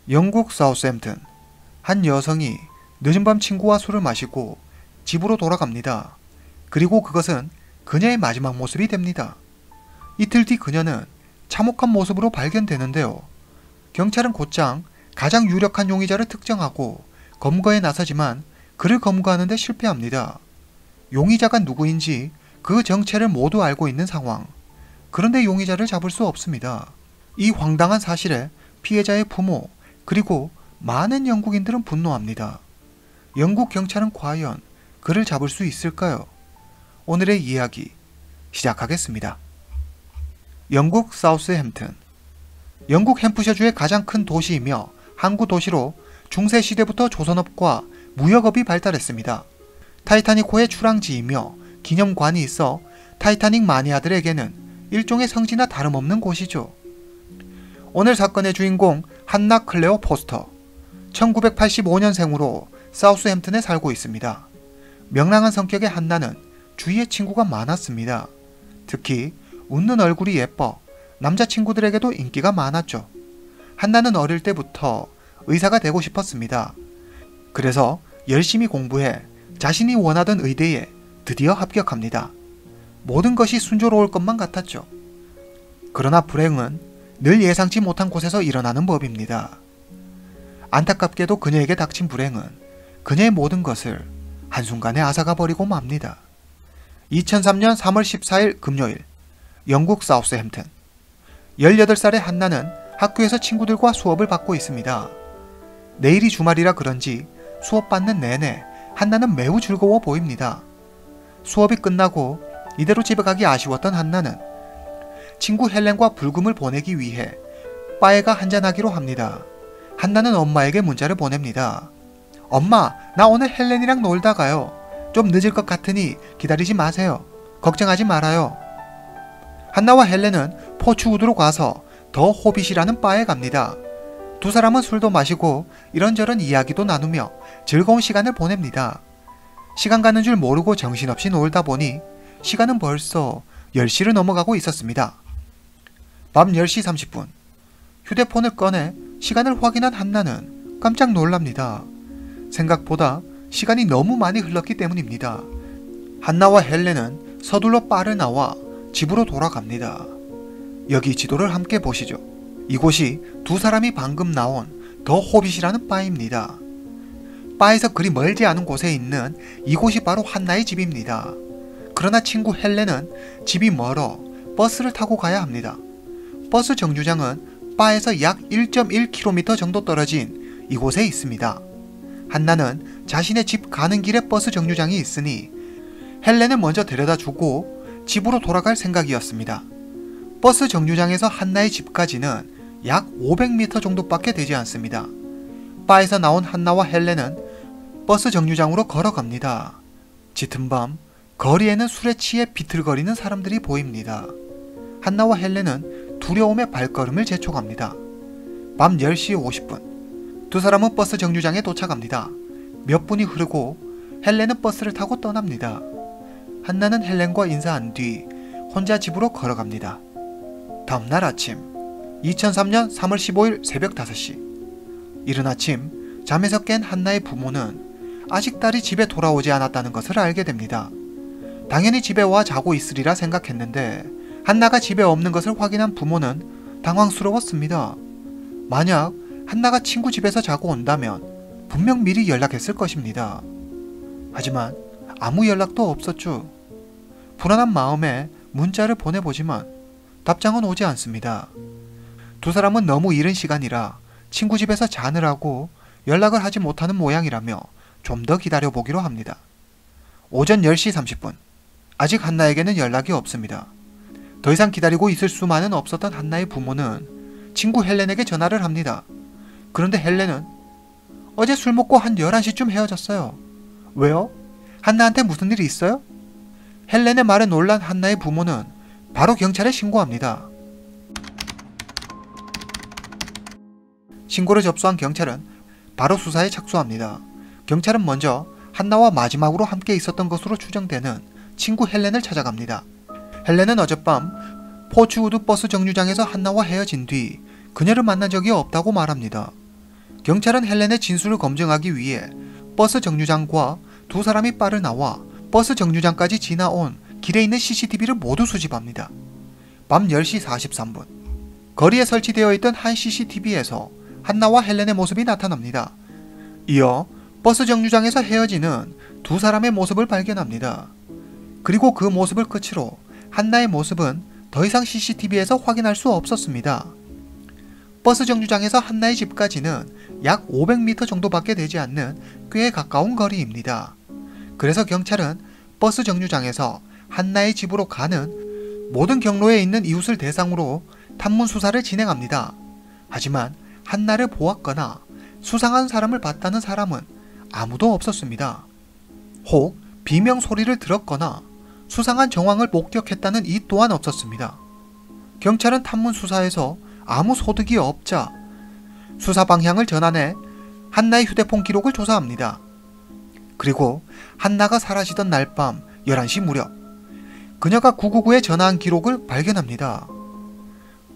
영국 사우스햄튼. 한 여성이 늦은 밤 친구와 술을 마시고 집으로 돌아갑니다. 그리고 그것은 그녀의 마지막 모습이 됩니다. 이틀 뒤 그녀는 참혹한 모습으로 발견되는데요. 경찰은 곧장 가장 유력한 용의자를 특정하고 검거에 나서지만 그를 검거하는 데 실패합니다. 용의자가 누구인지 그 정체를 모두 알고 있는 상황. 그런데 용의자를 잡을 수 없습니다. 이 황당한 사실에 피해자의 부모 그리고 많은 영국인들은 분노합니다. 영국 경찰은 과연 그를 잡을 수 있을까요? 오늘의 이야기 시작하겠습니다. 영국 사우스햄튼. 영국 햄프셔주의 가장 큰 도시이며 항구 도시로 중세 시대부터 조선업과 무역업이 발달했습니다. 타이타닉호의 출항지이며 기념관이 있어 타이타닉 마니아들에게는 일종의 성지나 다름없는 곳이죠. 오늘 사건의 주인공 한나 클레어 포스터. 1985년생으로 사우스햄튼에 살고 있습니다. 명랑한 성격의 한나는 주위에 친구가 많았습니다. 특히 웃는 얼굴이 예뻐 남자친구들에게도 인기가 많았죠. 한나는 어릴 때부터 의사가 되고 싶었습니다. 그래서 열심히 공부해 자신이 원하던 의대에 드디어 합격합니다. 모든 것이 순조로울 것만 같았죠. 그러나 불행은 늘 예상치 못한 곳에서 일어나는 법입니다. 안타깝게도 그녀에게 닥친 불행은 그녀의 모든 것을 한순간에 앗아가 버리고 맙니다. 2003년 3월 14일 금요일, 영국 사우스햄튼. 18살의 한나는 학교에서 친구들과 수업을 받고 있습니다. 내일이 주말이라 그런지 수업 받는 내내 한나는 매우 즐거워 보입니다. 수업이 끝나고 이대로 집에 가기 아쉬웠던 한나는 친구 헬렌과 불금을 보내기 위해 바에가 한잔하기로 합니다. 한나는 엄마에게 문자를 보냅니다. 엄마, 나 오늘 헬렌이랑 놀다 가요. 좀 늦을 것 같으니 기다리지 마세요. 걱정하지 말아요. 한나와 헬렌은 포츠우드로 가서 더 호빗이라는 바에 갑니다. 두 사람은 술도 마시고 이런저런 이야기도 나누며 즐거운 시간을 보냅니다. 시간 가는 줄 모르고 정신없이 놀다 보니 시간은 벌써 10시를 넘어가고 있었습니다. 밤 10시 30분. 휴대폰을 꺼내 시간을 확인한 한나는 깜짝 놀랍니다. 생각보다 시간이 너무 많이 흘렀기 때문입니다. 한나와 헬렌은 서둘러 바를 나와 집으로 돌아갑니다. 여기 지도를 함께 보시죠. 이곳이 두 사람이 방금 나온 더 호빗이라는 바입니다. 바에서 그리 멀지 않은 곳에 있는 이곳이 바로 한나의 집입니다. 그러나 친구 헬렌은 집이 멀어 버스를 타고 가야 합니다. 버스 정류장은 바에서 약 1.1km 정도 떨어진 이곳에 있습니다. 한나는 자신의 집 가는 길에 버스 정류장이 있으니 헬렌을 먼저 데려다 주고 집으로 돌아갈 생각이었습니다. 버스 정류장에서 한나의 집까지는 약 500m 정도밖에 되지 않습니다. 바에서 나온 한나와 헬렌은 버스 정류장으로 걸어갑니다. 짙은 밤, 거리에는 술에 취해 비틀거리는 사람들이 보입니다. 한나와 헬렌은 두려움에 발걸음을 재촉합니다. 밤 10시 50분. 두 사람은 버스 정류장에 도착합니다. 몇 분이 흐르고 헬렌은 버스를 타고 떠납니다. 한나는 헬렌과 인사한 뒤 혼자 집으로 걸어갑니다. 다음날 아침, 2003년 3월 15일 새벽 5시. 이른 아침 잠에서 깬 한나의 부모는 아직 딸이 집에 돌아오지 않았다는 것을 알게 됩니다. 당연히 집에 와 자고 있으리라 생각했는데 한나가 집에 없는 것을 확인한 부모는 당황스러웠습니다. 만약 한나가 친구 집에서 자고 온다면 분명 미리 연락했을 것입니다. 하지만 아무 연락도 없었죠. 불안한 마음에 문자를 보내보지만 답장은 오지 않습니다. 두 사람은 너무 이른 시간이라 친구 집에서 자느라고 연락을 하지 못하는 모양이라며 좀 더 기다려보기로 합니다. 오전 10시 30분. 아직 한나에게는 연락이 없습니다. 더 이상 기다리고 있을 수만은 없었던 한나의 부모는 친구 헬렌에게 전화를 합니다. 그런데 헬렌은 어제 술 먹고 한 11시쯤 헤어졌어요. 왜요? 한나한테 무슨 일이 있어요? 헬렌의 말에 놀란 한나의 부모는 바로 경찰에 신고합니다. 신고를 접수한 경찰은 바로 수사에 착수합니다. 경찰은 먼저 한나와 마지막으로 함께 있었던 것으로 추정되는 친구 헬렌을 찾아갑니다. 헬렌은 어젯밤 포츠우드 버스 정류장에서 한나와 헤어진 뒤 그녀를 만난 적이 없다고 말합니다. 경찰은 헬렌의 진술을 검증하기 위해 버스 정류장과 두 사람이 바를 나와 버스 정류장까지 지나온 길에 있는 CCTV를 모두 수집합니다. 밤 10시 43분 거리에 설치되어 있던 한 CCTV에서 한나와 헬렌의 모습이 나타납니다. 이어 버스 정류장에서 헤어지는 두 사람의 모습을 발견합니다. 그리고 그 모습을 끝으로 한나의 모습은 더 이상 CCTV에서 확인할 수 없었습니다. 버스 정류장에서 한나의 집까지는 약 500m 정도밖에 되지 않는 꽤 가까운 거리입니다. 그래서 경찰은 버스 정류장에서 한나의 집으로 가는 모든 경로에 있는 이웃을 대상으로 탐문 수사를 진행합니다. 하지만 한나를 보았거나 수상한 사람을 봤다는 사람은 아무도 없었습니다. 혹 비명 소리를 들었거나 수상한 정황을 목격했다는 이 또한 없었습니다. 경찰은 탐문 수사에서 아무 소득이 없자 수사 방향을 전환해 한나의 휴대폰 기록을 조사합니다. 그리고 한나가 사라지던 날 밤 11시 무렵 그녀가 999에 전화한 기록을 발견합니다.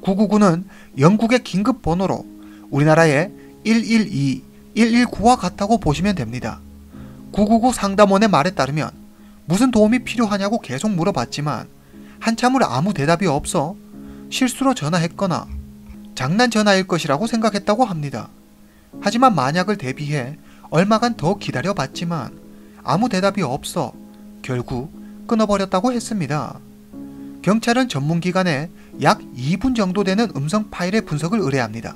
999는 영국의 긴급 번호로 우리나라의 112, 119와 같다고 보시면 됩니다. 999 상담원의 말에 따르면 무슨 도움이 필요하냐고 계속 물어봤지만 한참을 아무 대답이 없어 실수로 전화했거나 장난 전화일 것이라고 생각했다고 합니다. 하지만 만약을 대비해 얼마간 더 기다려봤지만 아무 대답이 없어 결국 끊어버렸다고 했습니다. 경찰은 전문기관에 약 2분 정도 되는 음성 파일의 분석을 의뢰합니다.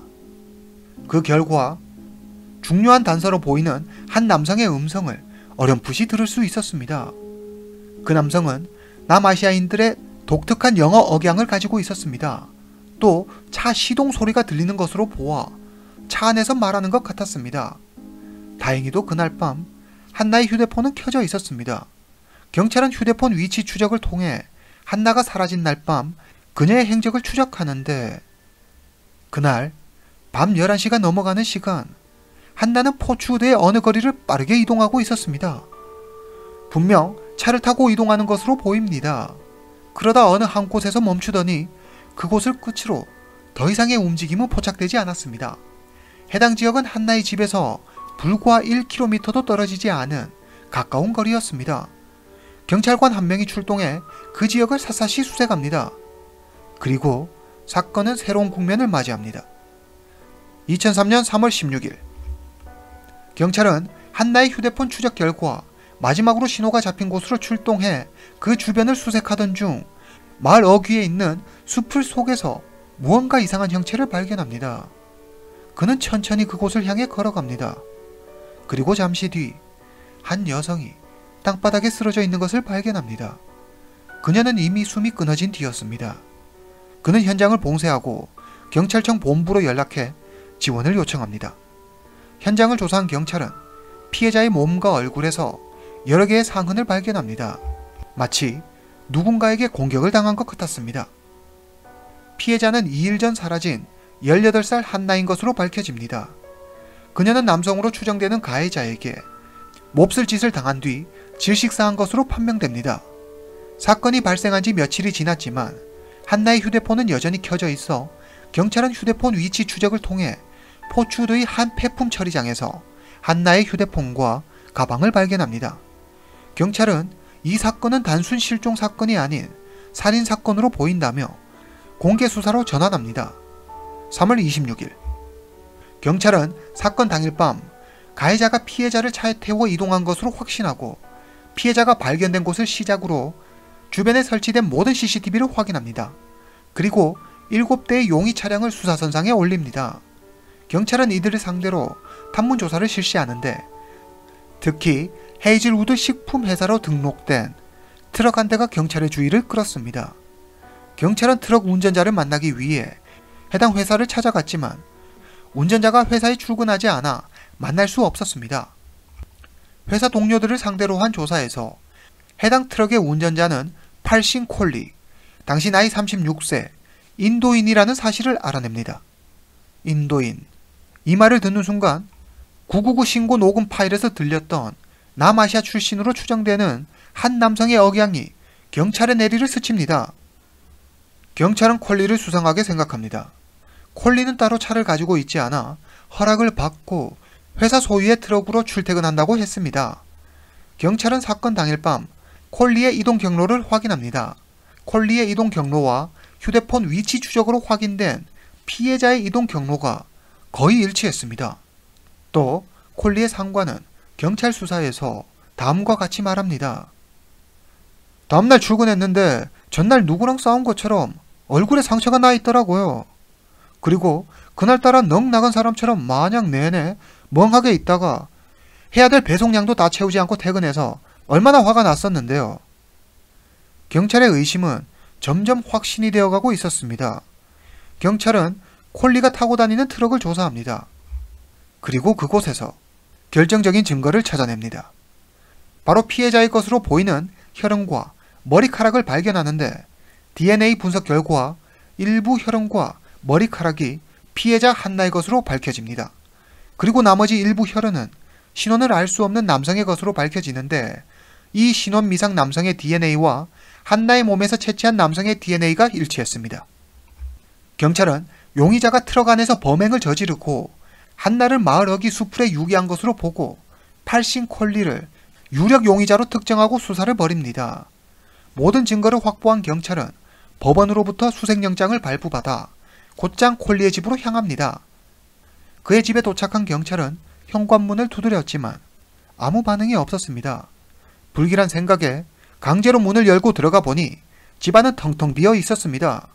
그 결과 중요한 단서로 보이는 한 남성의 음성을 어렴풋이 들을 수 있었습니다. 그 남성은 남아시아인들의 독특한 영어 억양을 가지고 있었습니다. 또 차 시동 소리가 들리는 것으로 보아 차 안에서 말하는 것 같았습니다. 다행히도 그날 밤 한나의 휴대폰은 켜져 있었습니다. 경찰은 휴대폰 위치 추적을 통해 한나가 사라진 날 밤 그녀의 행적을 추적하는데 그날 밤 11시가 넘어가는 시간 한나는 포츠우드의 어느 거리를 빠르게 이동하고 있었습니다. 분명 차를 타고 이동하는 것으로 보입니다. 그러다 어느 한 곳에서 멈추더니 그곳을 끝으로 더 이상의 움직임은 포착되지 않았습니다. 해당 지역은 한나의 집에서 불과 1km도 떨어지지 않은 가까운 거리였습니다. 경찰관 한 명이 출동해 그 지역을 샅샅이 수색합니다. 그리고 사건은 새로운 국면을 맞이합니다. 2003년 3월 16일 경찰은 한나의 휴대폰 추적 결과 마지막으로 신호가 잡힌 곳으로 출동해 그 주변을 수색하던 중 마을 어귀에 있는 숲을 속에서 무언가 이상한 형체를 발견합니다. 그는 천천히 그곳을 향해 걸어갑니다. 그리고 잠시 뒤 한 여성이 땅바닥에 쓰러져 있는 것을 발견합니다. 그녀는 이미 숨이 끊어진 뒤였습니다. 그는 현장을 봉쇄하고 경찰청 본부로 연락해 지원을 요청합니다. 현장을 조사한 경찰은 피해자의 몸과 얼굴에서 여러 개의 상흔을 발견합니다. 마치 누군가에게 공격을 당한 것 같았습니다. 피해자는 2일 전 사라진 18살 한나인 것으로 밝혀집니다. 그녀는 남성으로 추정되는 가해자에게 몹쓸 짓을 당한 뒤 질식사한 것으로 판명됩니다. 사건이 발생한 지 며칠이 지났지만 한나의 휴대폰은 여전히 켜져 있어 경찰은 휴대폰 위치 추적을 통해 포츠우드의 한 폐품 처리장에서 한나의 휴대폰과 가방을 발견합니다. 경찰은 이 사건은 단순 실종 사건이 아닌 살인 사건으로 보인다며 공개 수사로 전환합니다. 3월 26일 경찰은 사건 당일 밤 가해자가 피해자를 차에 태워 이동한 것으로 확신하고 피해자가 발견된 곳을 시작으로 주변에 설치된 모든 CCTV를 확인합니다. 그리고 7대의 용의 차량을 수사선상에 올립니다. 경찰은 이들을 상대로 탐문 조사를 실시하는데 특히 헤이즐우드 식품회사로 등록된 트럭 한 대가 경찰의 주의를 끌었습니다. 경찰은 트럭 운전자를 만나기 위해 해당 회사를 찾아갔지만 운전자가 회사에 출근하지 않아 만날 수 없었습니다. 회사 동료들을 상대로 한 조사에서 해당 트럭의 운전자는 팔신 콜리, 당시 나이 36세, 인도인이라는 사실을 알아냅니다. 인도인. 이 말을 듣는 순간 999 신고 녹음 파일에서 들렸던 남아시아 출신으로 추정되는 한 남성의 억양이 경찰의 내리를 스칩니다. 경찰은 콜리를 수상하게 생각합니다. 콜리는 따로 차를 가지고 있지 않아 허락을 받고 회사 소유의 트럭으로 출퇴근한다고 했습니다. 경찰은 사건 당일 밤 콜리의 이동 경로를 확인합니다. 콜리의 이동 경로와 휴대폰 위치 추적으로 확인된 피해자의 이동 경로가 거의 일치했습니다. 또 콜리의 상관은 경찰 수사에서 다음과 같이 말합니다. 다음날 출근했는데 전날 누구랑 싸운 것처럼 얼굴에 상처가 나 있더라고요. 그리고 그날따라 넋 나간 사람처럼 마냥 내내 멍하게 있다가 해야 될 배송량도 다 채우지 않고 퇴근해서 얼마나 화가 났었는데요. 경찰의 의심은 점점 확신이 되어가고 있었습니다. 경찰은 콜리가 타고 다니는 트럭을 조사합니다. 그리고 그곳에서 결정적인 증거를 찾아냅니다. 바로 피해자의 것으로 보이는 혈흔과 머리카락을 발견하는데 DNA 분석 결과 일부 혈흔과 머리카락이 피해자 한나의 것으로 밝혀집니다. 그리고 나머지 일부 혈흔은 신원을 알 수 없는 남성의 것으로 밝혀지는데 이 신원 미상 남성의 DNA와 한나의 몸에서 채취한 남성의 DNA가 일치했습니다. 경찰은 용의자가 트럭 안에서 범행을 저지르고 한나를 마을 어귀 수풀에 유기한 것으로 보고 팔신 콜리를 유력 용의자로 특정하고 수사를 벌입니다. 모든 증거를 확보한 경찰은 법원으로부터 수색영장을 발부받아 곧장 콜리의 집으로 향합니다. 그의 집에 도착한 경찰은 현관문을 두드렸지만 아무 반응이 없었습니다. 불길한 생각에 강제로 문을 열고 들어가 보니 집안은 텅텅 비어 있었습니다.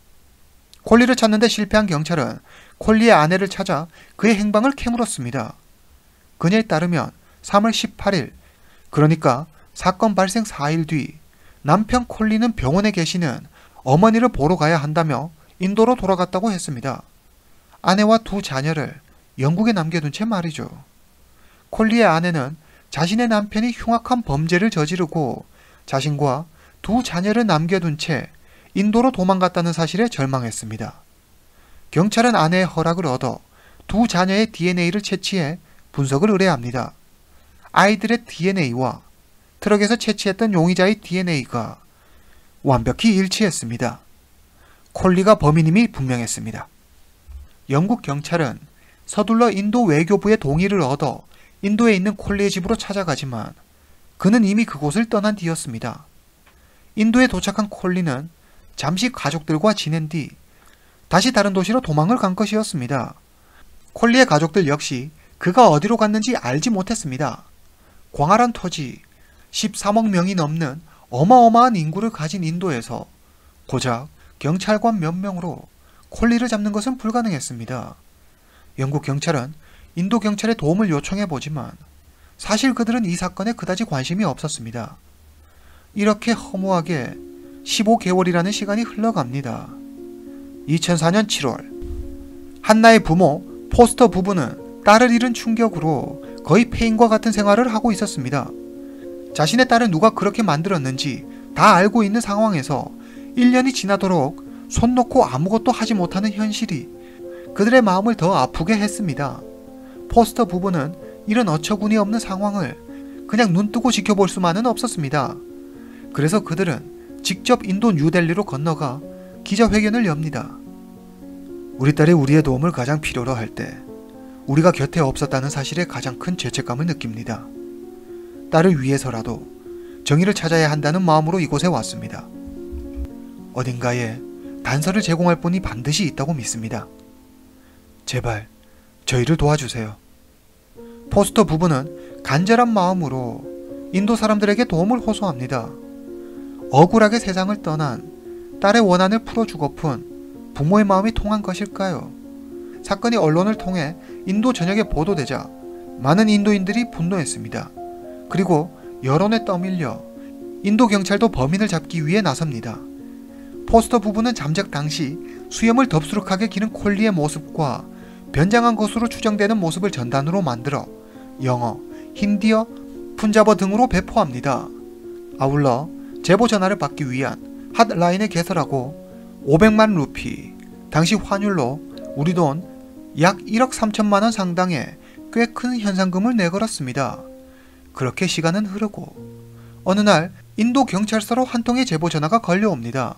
콜리를 찾는데 실패한 경찰은 콜리의 아내를 찾아 그의 행방을 캐물었습니다. 그녀에 따르면 3월 18일, 그러니까 사건 발생 4일 뒤 남편 콜리는 병원에 계시는 어머니를 보러 가야 한다며 인도로 돌아갔다고 했습니다. 아내와 두 자녀를 영국에 남겨둔 채 말이죠. 콜리의 아내는 자신의 남편이 흉악한 범죄를 저지르고 자신과 두 자녀를 남겨둔 채 인도로 도망갔다는 사실에 절망했습니다. 경찰은 아내의 허락을 얻어 두 자녀의 DNA를 채취해 분석을 의뢰합니다. 아이들의 DNA와 트럭에서 채취했던 용의자의 DNA가 완벽히 일치했습니다. 콜리가 범인임이 분명했습니다. 영국 경찰은 서둘러 인도 외교부의 동의를 얻어 인도에 있는 콜리의 집으로 찾아가지만 그는 이미 그곳을 떠난 뒤였습니다. 인도에 도착한 콜리는 잠시 가족들과 지낸 뒤 다시 다른 도시로 도망을 간 것이었습니다. 콜리의 가족들 역시 그가 어디로 갔는지 알지 못했습니다. 광활한 토지, 13억 명이 넘는 어마어마한 인구를 가진 인도에서 고작 경찰관 몇 명으로 콜리를 잡는 것은 불가능했습니다. 영국 경찰은 인도 경찰의 도움을 요청해보지만 사실 그들은 이 사건에 그다지 관심이 없었습니다. 이렇게 허무하게 15개월이라는 시간이 흘러갑니다. 2004년 7월 한나의 부모 포스터 부부는 딸을 잃은 충격으로 거의 폐인과 같은 생활을 하고 있었습니다. 자신의 딸을 누가 그렇게 만들었는지 다 알고 있는 상황에서 1년이 지나도록 손 놓고 아무것도 하지 못하는 현실이 그들의 마음을 더 아프게 했습니다. 포스터 부부는 이런 어처구니 없는 상황을 그냥 눈뜨고 지켜볼 수만은 없었습니다. 그래서 그들은 직접 인도 뉴델리로 건너가 기자회견을 엽니다. 우리 딸이 우리의 도움을 가장 필요로 할 때 우리가 곁에 없었다는 사실에 가장 큰 죄책감을 느낍니다. 딸을 위해서라도 정의를 찾아야 한다는 마음으로 이곳에 왔습니다. 어딘가에 단서를 제공할 분이 반드시 있다고 믿습니다. 제발 저희를 도와주세요. 포스터 부부는 간절한 마음으로 인도 사람들에게 도움을 호소합니다. 억울하게 세상을 떠난 딸의 원한을 풀어주고픈 부모의 마음이 통한 것일까요? 사건이 언론을 통해 인도 전역에 보도되자 많은 인도인들이 분노했습니다. 그리고 여론에 떠밀려 인도 경찰도 범인을 잡기 위해 나섭니다. 포스터 부부는 잠적 당시 수염을 덥수룩하게 기른 콜리의 모습과 변장한 것으로 추정되는 모습을 전단으로 만들어 영어, 힌디어, 푼자버 등으로 배포합니다. 아울러 제보 전화를 받기 위한 핫라인을 개설하고 500만 루피, 당시 환율로 우리 돈 약 1억 3천만 원 상당의 꽤 큰 현상금을 내걸었습니다. 그렇게 시간은 흐르고 어느 날 인도 경찰서로 한 통의 제보 전화가 걸려옵니다.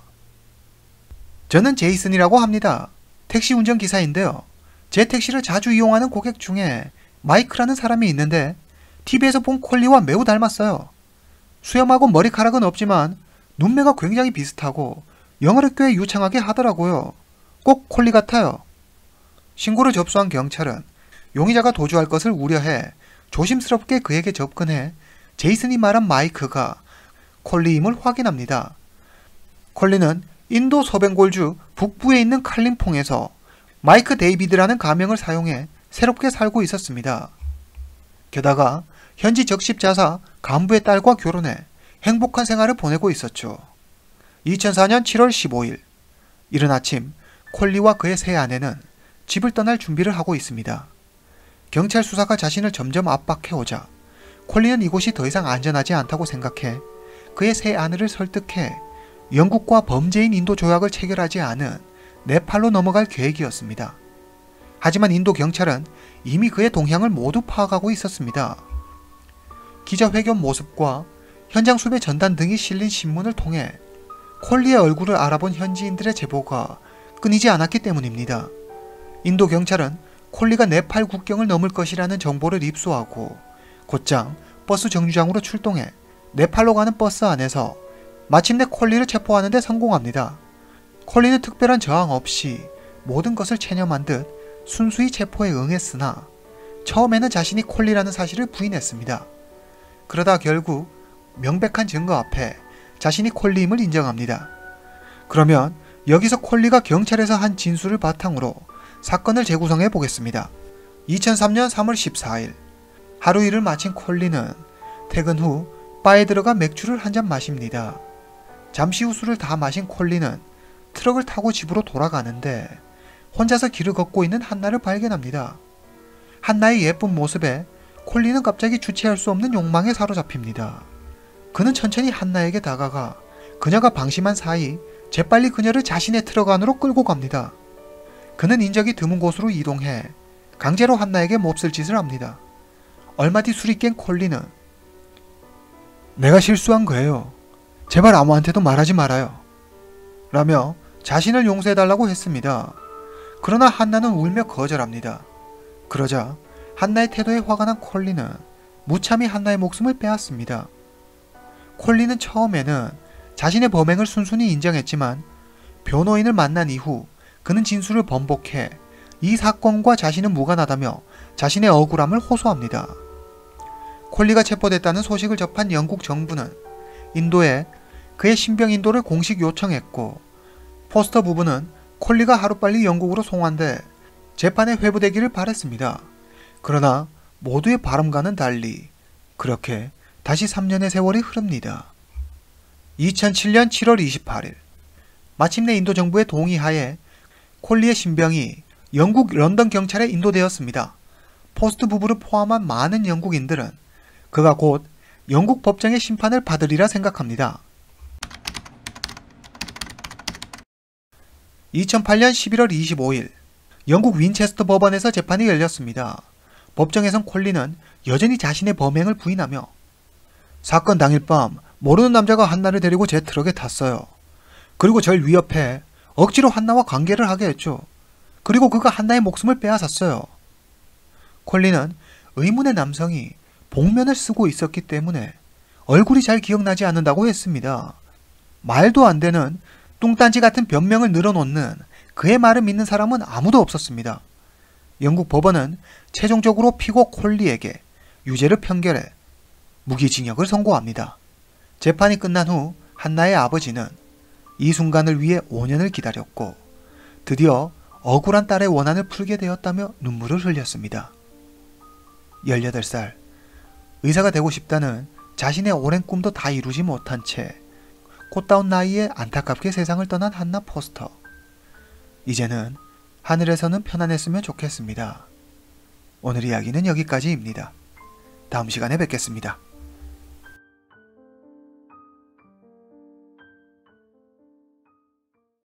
저는 제이슨이라고 합니다. 택시 운전기사인데요. 제 택시를 자주 이용하는 고객 중에 마이크라는 사람이 있는데 TV에서 본 콜리와 매우 닮았어요. 수염하고 머리카락은 없지만 눈매가 굉장히 비슷하고 영어를 꽤 유창하게 하더라고요. 꼭 콜리 같아요. 신고를 접수한 경찰은 용의자가 도주할 것을 우려해 조심스럽게 그에게 접근해 제이슨이 말한 마이크가 콜리임을 확인합니다. 콜리는 인도 서ben골주 북부에 있는 칼림퐁에서 마이크 데이비드라는 가명을 사용해 새롭게 살고 있었습니다. 게다가 현지 적십자사 간부의 딸과 결혼해 행복한 생활을 보내고 있었죠. 2004년 7월 15일 이른 아침 콜리와 그의 새 아내는 집을 떠날 준비를 하고 있습니다. 경찰 수사가 자신을 점점 압박해오자 콜리는 이곳이 더 이상 안전하지 않다고 생각해 그의 새 아내를 설득해 영국과 범죄인 인도 조약을 체결하지 않은 네팔로 넘어갈 계획이었습니다. 하지만 인도 경찰은 이미 그의 동향을 모두 파악하고 있었습니다. 기자회견 모습과 현장 수배 전단 등이 실린 신문을 통해 콜리의 얼굴을 알아본 현지인들의 제보가 끊이지 않았기 때문입니다. 인도 경찰은 콜리가 네팔 국경을 넘을 것이라는 정보를 입수하고 곧장 버스 정류장으로 출동해 네팔로 가는 버스 안에서 마침내 콜리를 체포하는 데 성공합니다. 콜리는 특별한 저항 없이 모든 것을 체념한 듯 순수히 체포에 응했으나 처음에는 자신이 콜리라는 사실을 부인했습니다. 그러다 결국 명백한 증거 앞에 자신이 콜리임을 인정합니다. 그러면 여기서 콜리가 경찰에서 한 진술을 바탕으로 사건을 재구성해 보겠습니다. 2003년 3월 14일 하루 일을 마친 콜리는 퇴근 후 바에 들어가 맥주를 한 잔 마십니다. 잠시 후 술을 다 마신 콜리는 트럭을 타고 집으로 돌아가는데 혼자서 길을 걷고 있는 한나를 발견합니다. 한나의 예쁜 모습에 콜리는 갑자기 주체할 수 없는 욕망에 사로잡힙니다. 그는 천천히 한나에게 다가가 그녀가 방심한 사이 재빨리 그녀를 자신의 트럭 안으로 끌고 갑니다. 그는 인적이 드문 곳으로 이동해 강제로 한나에게 몹쓸 짓을 합니다. 얼마 뒤 술이 깬 콜리는 내가 실수한 거예요. 제발 아무한테도 말하지 말아요. 라며 자신을 용서해달라고 했습니다. 그러나 한나는 울며 거절합니다. 그러자 한나의 태도에 화가 난 콜리는 무참히 한나의 목숨을 빼앗습니다. 콜리는 처음에는 자신의 범행을 순순히 인정했지만 변호인을 만난 이후 그는 진술을 번복해 이 사건과 자신은 무관하다며 자신의 억울함을 호소합니다. 콜리가 체포됐다는 소식을 접한 영국 정부는 인도에 그의 신병 인도를 공식 요청했고 포스터 부부는 콜리가 하루빨리 영국으로 송환돼 재판에 회부되기를 바랬습니다. 그러나 모두의 바람과는 달리 그렇게 다시 3년의 세월이 흐릅니다. 2007년 7월 28일 마침내 인도 정부의 동의하에 콜리의 신병이 영국 런던 경찰에 인도되었습니다. 포스트 부부를 포함한 많은 영국인들은 그가 곧 영국 법정의 심판을 받으리라 생각합니다. 2008년 11월 25일 영국 윈체스터 법원에서 재판이 열렸습니다. 법정에선 콜리는 여전히 자신의 범행을 부인하며 사건 당일 밤 모르는 남자가 한나를 데리고 제 트럭에 탔어요. 그리고 절 위협해 억지로 한나와 관계를 하게 했죠. 그리고 그가 한나의 목숨을 빼앗았어요. 콜리는 의문의 남성이 복면을 쓰고 있었기 때문에 얼굴이 잘 기억나지 않는다고 했습니다. 말도 안 되는 뚱딴지 같은 변명을 늘어놓는 그의 말을 믿는 사람은 아무도 없었습니다. 영국 법원은 최종적으로 피고 콜리에게 유죄를 판결해 무기징역을 선고합니다. 재판이 끝난 후 한나의 아버지는 이 순간을 위해 5년을 기다렸고 드디어 억울한 딸의 원한을 풀게 되었다며 눈물을 흘렸습니다. 18살, 의사가 되고 싶다는 자신의 오랜 꿈도 다 이루지 못한 채 꽃다운 나이에 안타깝게 세상을 떠난 한나 포스터. 이제는 하늘에서는 편안했으면 좋겠습니다. 오늘 이야기는 여기까지입니다. 다음 시간에 뵙겠습니다.